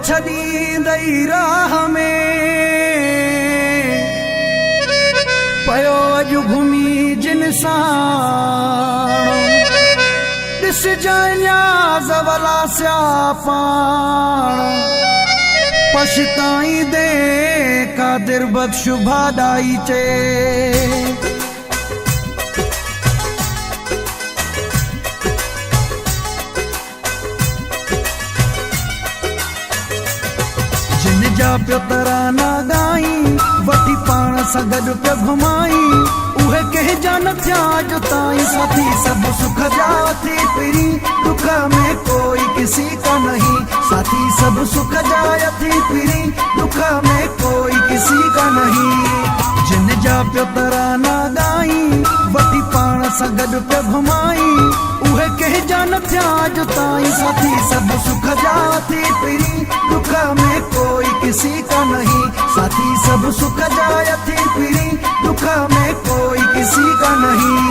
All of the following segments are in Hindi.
छॾींदई राह में पयो अॼु घुमी जिन सां ॾिसजांइ न्याज़ वला स्यापाण पछताईंदे कादिर बख़्श भाॾाई चए जिन जा पियो तराना ॻाई वठी पाण सां गॾु पियो घुमाई उहे कंहिंजा न थिया अॼु ताईं साथी सभु सुख जा थी पिरी दुख में कोई किसी का नहीं साथी सब सुख जा थी पिरी दुख में कोई किसी का नहीं जिन जा पियो तराना ॻाई वठी पाण सां गॾु पियो घुमाई उहे कंहिंजा न थिया अॼु ताईं साथी सब सुख जा थी पिरी दुख में कोई किसी का नहीं साथी सब सुख जा थी पिरी दुख में कोई किसी का नहीं।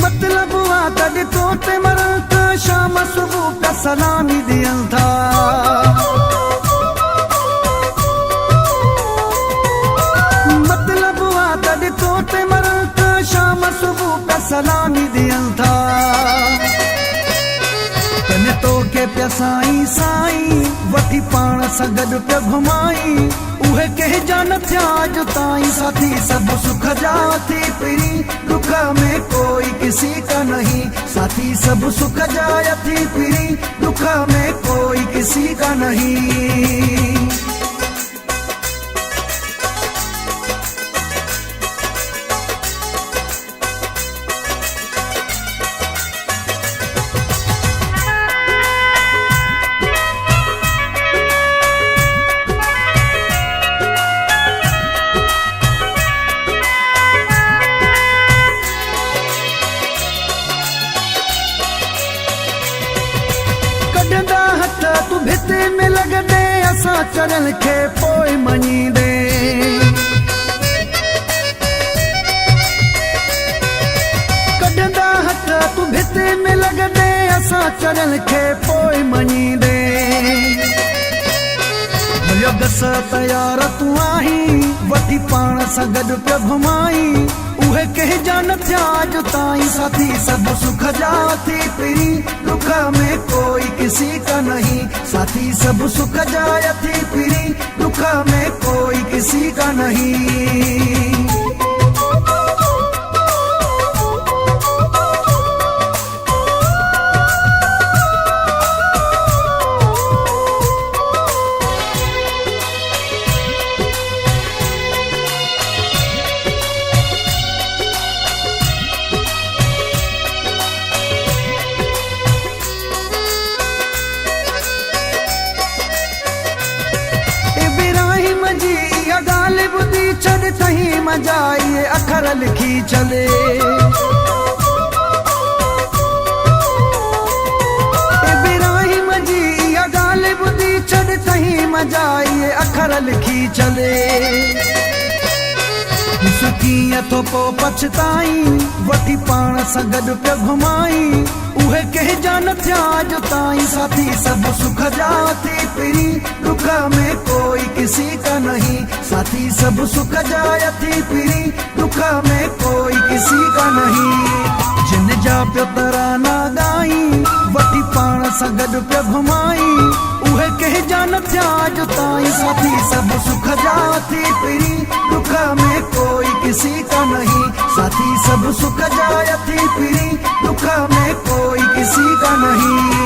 मतलब आ कॾहिं तो ते मरण त शाम सुबुह पिया सलामी ॾियनि था मतलब आ कॾहिं तो ते मरण त शाम सुबुह पिया सलामी ॾियनि था तने तो के पिया साईं साईं वठी पाण सां गॾु पिया घुमाई उहे कंहिंजा न थिया अॼु ताईं साथी सब सुख जा थी पिरी दुख में कोई किसी का नहीं साथी सब सुख जा थी पिरी दुख में कोई किसी का नहीं। तू भिते में लॻंदे असां चढ़ल खे पोइ मञींदे कढंदा हथ तू भिते में लॻंदे असां चढ़ल खे पोइ मञींदे मुंहिंजो गस तयार तूं आहीं वठी पाण सां गॾु पियो घुमाई उहे कंहिंजा न थिया अॼु ताईं साथी सब सुख जा थी पिरी दुख में कोई किसी का नहीं साथी सब सुख जा थी पिरी दुख में कोई किसी का नहीं। छॾ तहीं मजा ये अखर लिखी चले इब्राहिम जी या ॻाल्हि ॿुधी छॾ तहीं मजा ये अखर लिखी चले कीअं थो पोइ पछताई वठी पाण सां गॾु पियो घुमाई उहे कंहिंजा न थिया अॼु ताईं साथी सब सुख जा थी पिरी दुख में कोई किसी का नहीं साथी सब सुख जा थी पिरी दुख में कोई किसी का नहीं जिन जा पियो तराना ॻाई वठी पाण सां गॾु पियो घुमाई उहे कंहिंजा न थिया अॼु ताईं साथी सब सुख जा थी पिरी दुख में कोई किसी का नहीं साथी सब सुख जा थी पिरी दुख में कोई किसी का नहीं।